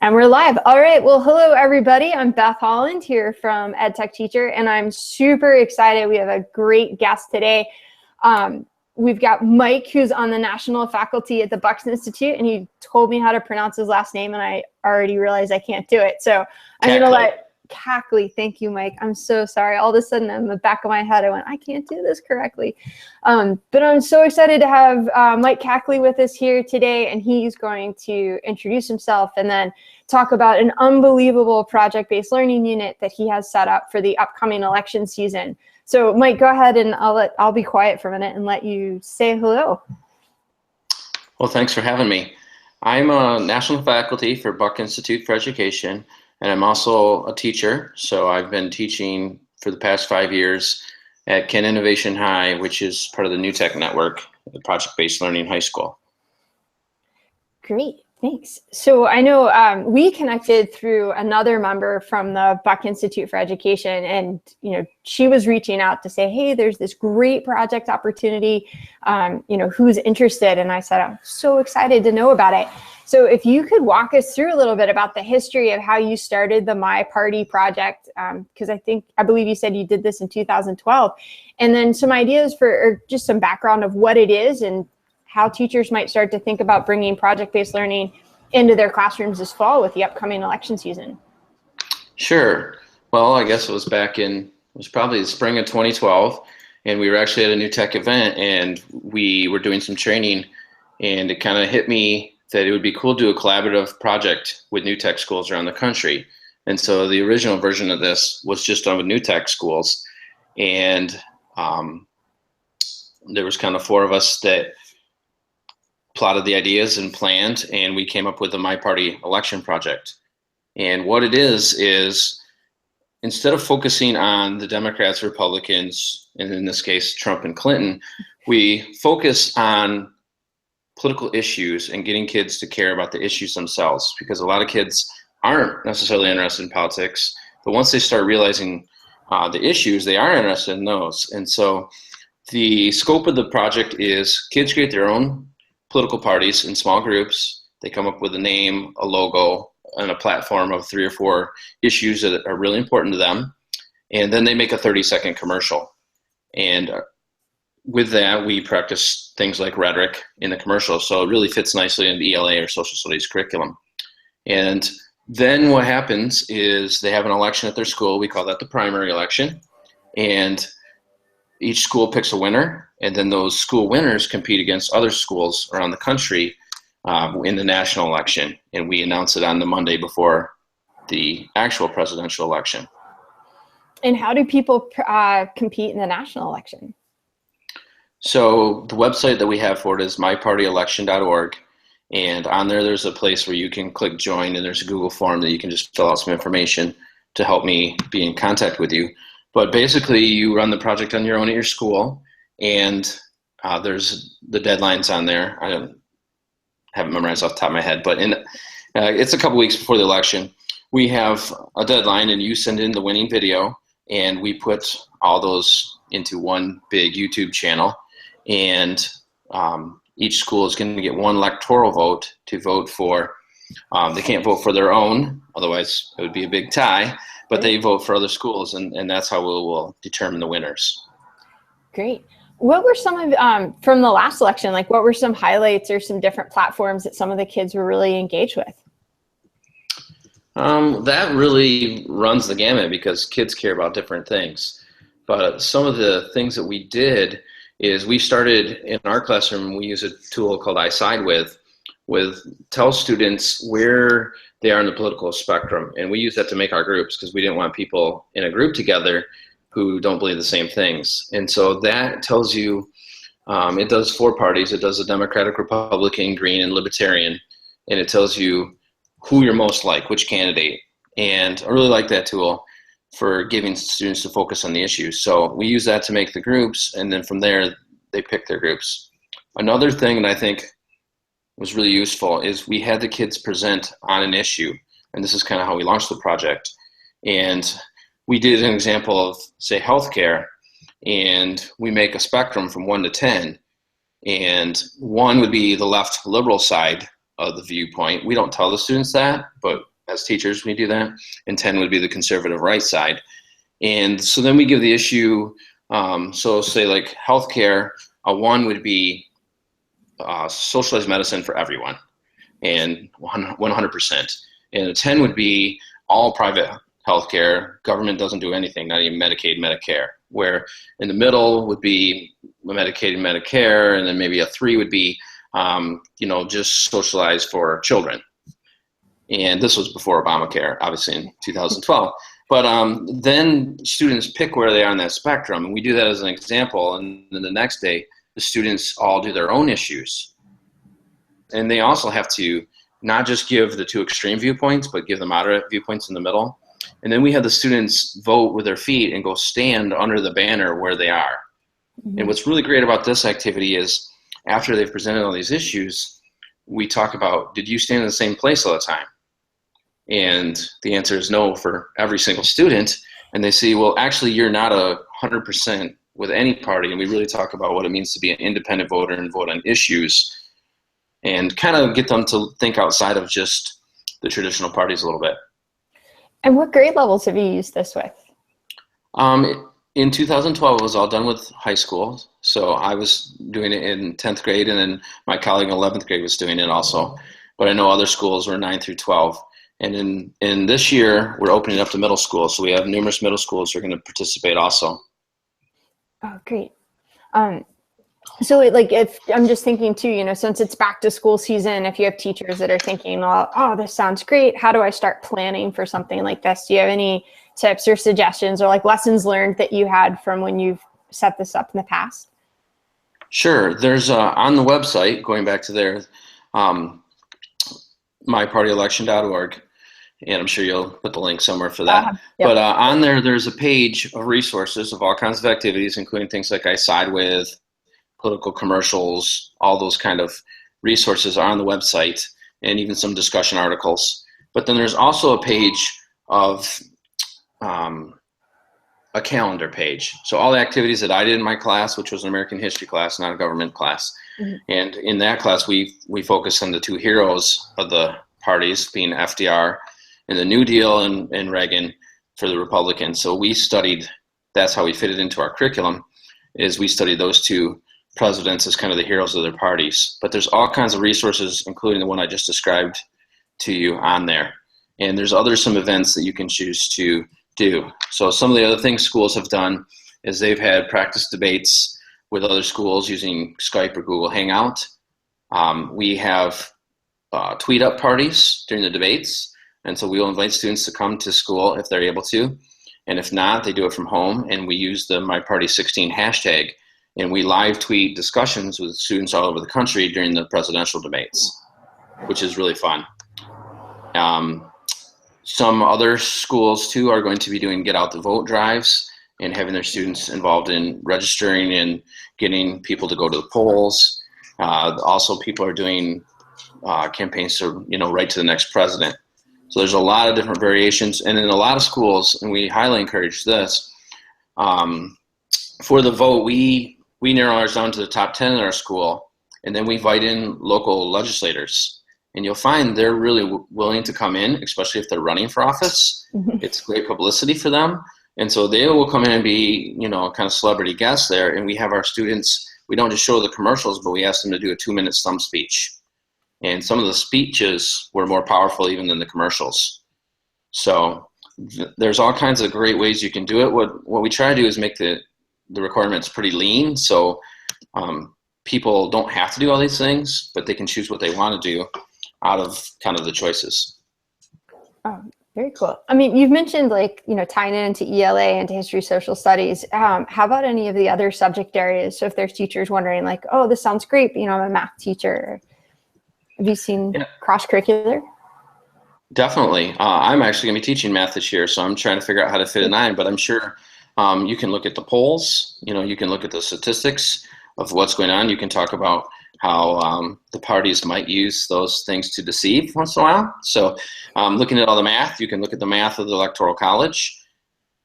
And we're live. All right. Well, hello, everybody. I'm Beth Holland here from EdTech Teacher, and I'm super excited. We have a great guest today. We've got Mike, who's on the national faculty at the Bucks Institute, and he told me how to pronounce his last name, and I already realized I can't do it. So I'm going to let Kaechele. Thank you, Mike. I'm so sorry. All of a sudden, in the back of my head, I went, I can't do this correctly. But I'm so excited to have Mike Kaechele with us here today, and he's going to introduce himself and then talk about an unbelievable project-based learning unit that he has set up for the upcoming election season. So Mike, go ahead, and I'll be quiet for a minute and let you say hello. Well, thanks for having me. I'm a national faculty for Buck Institute for Education, and I'm also a teacher. So I've been teaching for the past 5 years at Ken Innovation High, which is part of the New Tech Network, the project-based learning high school. Great. Thanks. So I know we connected through another member from the Buck Institute for Education, and she was reaching out to say, hey, there's this great project opportunity, who's interested? And I said, I'm so excited to know about it. So if you could walk us through a little bit about the history of how you started the MyParty project, because I believe you said you did this in 2012, and then some ideas or just some background of what it is and how teachers might start to think about bringing project-based learning into their classrooms this fall with the upcoming election season. Sure. Well, I guess it was probably the spring of 2012, and we were actually at a New Tech event, and we were doing some training, and it kind of hit me that it would be cool to do a collaborative project with New Tech schools around the country. And so the original version of this was just done with New Tech schools, and there was kind of 4 of us that plotted the ideas and planned, and we came up with the MyParty election project. And what it is instead of focusing on the Democrats, Republicans, and in this case, Trump and Clinton, we focus on political issues and getting kids to care about the issues themselves, because a lot of kids aren't necessarily interested in politics, but once they start realizing the issues, they are interested in those. And so the scope of the project is kids create their own political parties in small groups. They come up with a name, a logo, and a platform of 3 or 4 issues that are really important to them. And then they make a 30-second commercial. And with that, we practice things like rhetoric in the commercial. So it really fits nicely in the ELA or social studies curriculum. And then what happens is they have an election at their school. We call that the primary election. And each school picks a winner, and then those school winners compete against other schools around the country in the national election. And we announce it on the Monday before the actual presidential election. And how do people compete in the national election? So the website that we have for it is mypartyelection.org. And on there's a place where you can click join, and there's a Google form that you can just fill out some information to help me be in contact with you. But basically, you run the project on your own at your school, and there's the deadlines on there. I haven't memorized off the top of my head, but it's a couple weeks before the election. We have a deadline, and you send in the winning video, and we put all those into one big YouTube channel. And each school is going to get 1 electoral vote to vote for. They can't vote for their own, otherwise it would be a big tie. But they vote for other schools, and that's how we'll determine the winners. Great. What were some of, from the last election, what were some highlights or some different platforms that some of the kids were really engaged with? That really runs the gamut, because kids care about different things. But some of the things that we did is we started in our classroom, we use a tool called coincide tell students where they are in the political spectrum. And we use that to make our groups, because we didn't want people in a group together who don't believe the same things. And so that tells you, it does 4 parties. It does the Democratic, Republican, Green, and Libertarian. And it tells you who you're most like, which candidate. And I really like that tool for giving students to focus on the issues. So we use that to make the groups, and then from there, they pick their groups. Another thing that I think was really useful is we had the kids present on an issue, and this is kind of how we launched the project. And we did an example of, say, healthcare, and we make a spectrum from 1 to 10, and 1 would be the left liberal side of the viewpoint. We don't tell the students that, but as teachers, we do that, and 10 would be the conservative right side. And so then we give the issue, so say like healthcare, a 1 would be socialized medicine for everyone, and 100%. And a 10 would be all private healthcare, government doesn't do anything, not even Medicaid, Medicare. Where in the middle would be Medicaid and Medicare, and then maybe a 3 would be, just socialized for children. And this was before Obamacare, obviously in 2012. But then students pick where they are on that spectrum, and we do that as an example. And then the next day, the students all do their own issues. And they also have to not just give the 2 extreme viewpoints, but give the moderate viewpoints in the middle. And then we have the students vote with their feet and go stand under the banner where they are. Mm-hmm. And what's really great about this activity is after they've presented all these issues, we talk about, did you stand in the same place all the time? And the answer is no for every single student. And they say, well, actually, you're not 100% with any party. And we really talk about what it means to be an independent voter and vote on issues, and kind of get them to think outside of just the traditional parties a little bit. And what grade levels have you used this with? In 2012, it was all done with high school. So I was doing it in 10th grade, and then my colleague in 11th grade was doing it also. But I know other schools were 9 through 12. And in this year, we're opening up to middle school. So we have numerous middle schools who are going to participate also. Oh, great. So if I'm just thinking too, since it's back to school season, if you have teachers that are thinking, well, oh, this sounds great, how do I start planning for something like this? Do you have any tips or suggestions or like lessons learned that you had from when you've set this up in the past? Sure. There's on the website, going back to there, MyPartyElection.org, and I'm sure you'll put the link somewhere for that. Yep. But on there's a page of resources of all kinds of activities, including things like I Side With, political commercials, all those kind of resources are on the website, and even some discussion articles. But then there's also a page of a calendar page. So all the activities that I did in my class, which was an American history class, not a government class. Mm-hmm. And in that class, we focused on the 2 heroes of the parties, being FDR and the New Deal and Reagan for the Republicans. So we studied, that's how we fit it into our curriculum, is we studied those 2 presidents as kind of the heroes of their parties. But there's all kinds of resources, including the one I just described to you on there. And there's some events that you can choose to do. So some of the other things schools have done is they've had practice debates with other schools using Skype or Google Hangout. We have tweet up parties during the debates. And so we'll invite students to come to school if they're able to. And if not, they do it from home. And we use the MyParty16 hashtag. And we live tweet discussions with students all over the country during the presidential debates, which is really fun. Some other schools too are going to be doing get out the vote drives and having their students involved in registering and getting people to go to the polls. Also, people are doing campaigns to write to the next president. So there's a lot of different variations, and in a lot of schools, and we highly encourage this. For the vote, we narrow ours down to the top 10 in our school, and then we invite in local legislators. And you'll find they're really willing to come in, especially if they're running for office. Mm-hmm. It's great publicity for them. And so they will come in and be, kind of celebrity guests there. And we have our students, we don't just show the commercials, but we ask them to do a 2-minute stump speech. And some of the speeches were more powerful even than the commercials. So there's all kinds of great ways you can do it. What we try to do is make the requirements pretty lean. So people don't have to do all these things, but they can choose what they want to do out of kind of the choices. Oh, very cool. I mean, you've mentioned tying it into ELA and to history, social studies. How about any of the other subject areas? So if there's teachers wondering oh, this sounds great, but I'm a math teacher. Have you seen Crosscurricular? Definitely. I'm actually going to be teaching math this year, so I'm trying to figure out how to fit it in, but I'm sure you can look at the polls, you can look at the statistics of what's going on. You can talk about how the parties might use those things to deceive once in a while. So looking at all the math, you can look at the math of the Electoral College.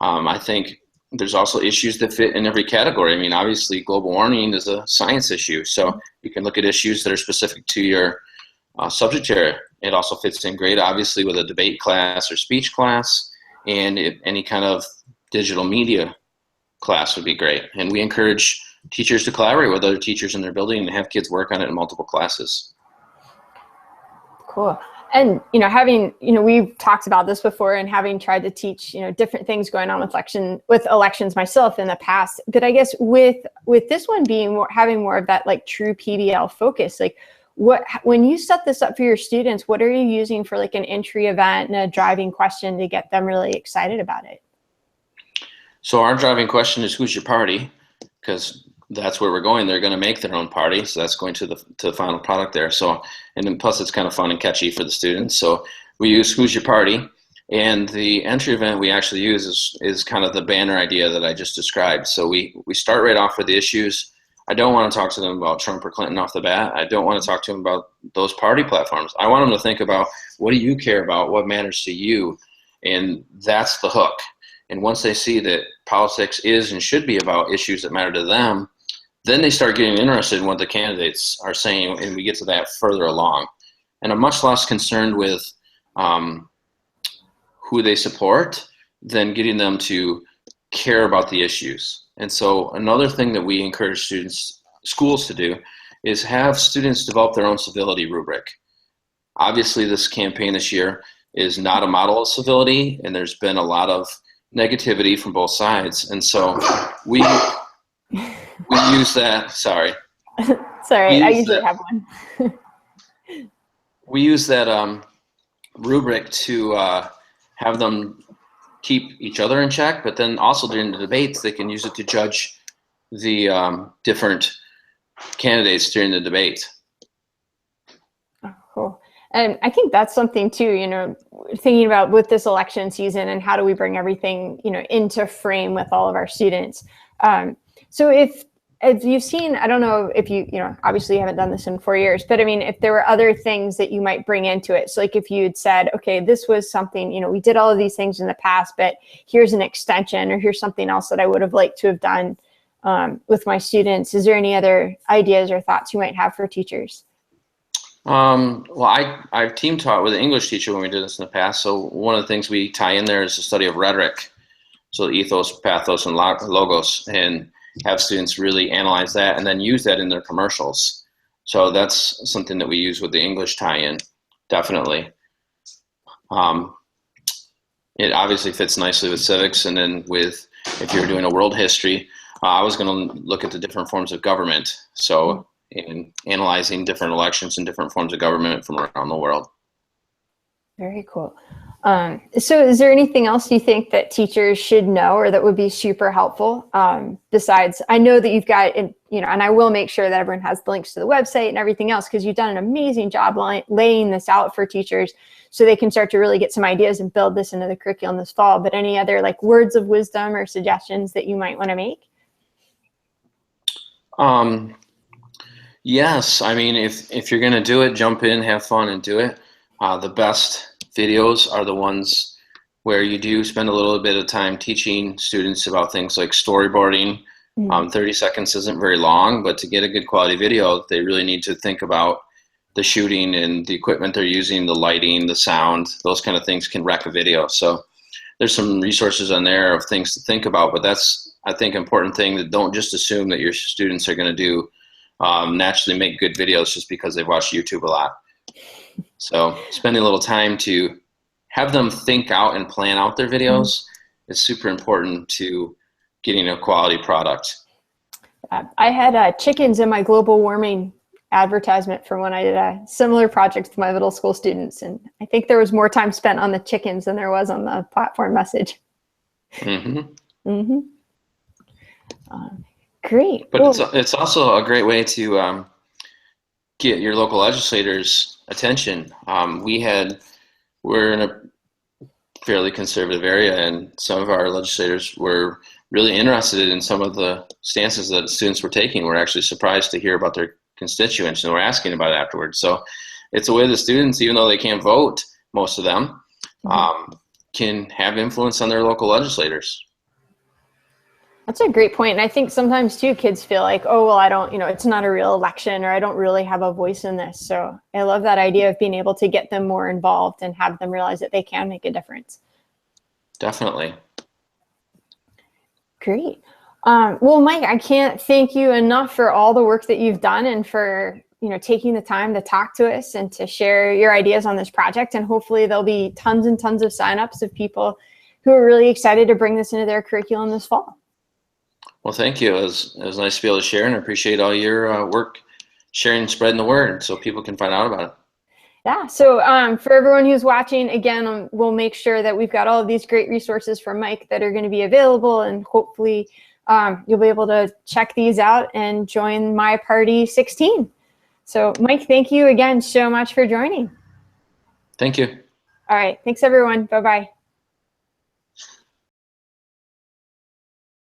I think there's also issues that fit in every category. I mean, obviously global warming is a science issue. So you can look at issues that are specific to your subject area. It also fits in great, obviously, with a debate class or speech class, and any kind of digital media class would be great. And we encourage teachers to collaborate with other teachers in their building and have kids work on it in multiple classes. Cool. And, we've talked about this before, and having tried to teach, different things going on with elections myself in the past. But I guess with this one being having more of that like true PBL focus, like when you set this up for your students, what are you using for like an entry event and a driving question to get them really excited about it? So our driving question is, who's your party? Because that's where we're going. They're going to make their own party. So that's going to the final product there. So, and then plus it's kind of fun and catchy for the students. So we use who's your party, and the entry event we actually use is kind of the banner idea that I just described. So we start right off with the issues. I don't want to talk to them about Trump or Clinton off the bat. I don't want to talk to them about those party platforms. I want them to think about, what do you care about? What matters to you? And that's the hook. And once they see that politics is and should be about issues that matter to them, then they start getting interested in what the candidates are saying, and we get to that further along. And I'm much less concerned with who they support than getting them to care about the issues. And so another thing that we encourage schools to do is have students develop their own civility rubric. Obviously, this campaign this year is not a model of civility, and there's been a lot of negativity from both sides. And so we use that, sorry. Sorry, I usually have one. We use that rubric to have them keep each other in check, but then also during the debates, they can use it to judge the different candidates during the debate. Oh, cool. And I think that's something too, thinking about with this election season and how do we bring everything, into frame with all of our students. So if you've seen, I don't know if obviously you haven't done this in 4 years, but I mean, if there were other things that you might bring into it. So like if you had said, okay, this was something, we did all of these things in the past, but here's an extension, or here's something else that I would have liked to have done with my students. Is there any other ideas or thoughts you might have for teachers? Well, I've team taught with an English teacher when we did this in the past. So one of the things we tie in there is the study of rhetoric. So ethos, pathos, and logos, and have students really analyze that and then use that in their commercials. So that's something that we use with the English tie-in, definitely. It obviously fits nicely with civics, and then if you're doing a world history, I was going to look at the different forms of government. So in analyzing different elections and different forms of government from around the world. Very cool. So is there anything else you think that teachers should know or that would be super helpful? Besides, I know that you've got, and I will make sure that everyone has the links to the website and everything else, because you've done an amazing job laying this out for teachers so they can start to really get some ideas and build this into the curriculum this fall. But any other like words of wisdom or suggestions that you might want to make? Yes. I mean, if you're going to do it, jump in, have fun, and do it. The best videos are the ones where you do spend a little bit of time teaching students about things like storyboarding. 30 seconds isn't very long, but to get a good quality video, they really need to think about the shooting and the equipment they're using, the lighting, the sound. Those kind of things can wreck a video. So there's some resources on there of things to think about, but that's, I think, important thing, that don't just assume that your students are going to do naturally make good videos just because they've watched YouTube a lot. So spending a little time to have them think out and plan out their videos is super important to getting a quality product. I had chickens in my global warming advertisement from when I did a similar project with my middle school students. And I think there was more time spent on the chickens than there was on the platform message. Great. But cool. It's also a great way to get your local legislators' attention. We're in a fairly conservative area, and some of our legislators were really interested in some of the stances that students were taking. We're actually surprised to hear about their constituents, and we're asking about it afterwards. So it's a way the students, even though they can't vote, most of them, can have influence on their local legislators. That's a great point. And I think sometimes too, kids feel like, oh, well, I don't, it's not a real election, or I don't really have a voice in this. So I love that idea of being able to get them more involved and have them realize that they can make a difference. Definitely. Great. Well, Mike, I can't thank you enough for all the work that you've done and for, taking the time to talk to us and to share your ideas on this project. And hopefully there'll be tons and tons of signups of people who are really excited to bring this into their curriculum this fall. Well, thank you. It was nice to be able to share, and I appreciate all your work sharing and spreading the word so people can find out about it. Yeah, so for everyone who's watching, again, we'll make sure that we've got all of these great resources from Mike that are going to be available, and hopefully you'll be able to check these out and join MyParty 16. So Mike, thank you again so much for joining. Thank you. All right, thanks everyone. Bye-bye.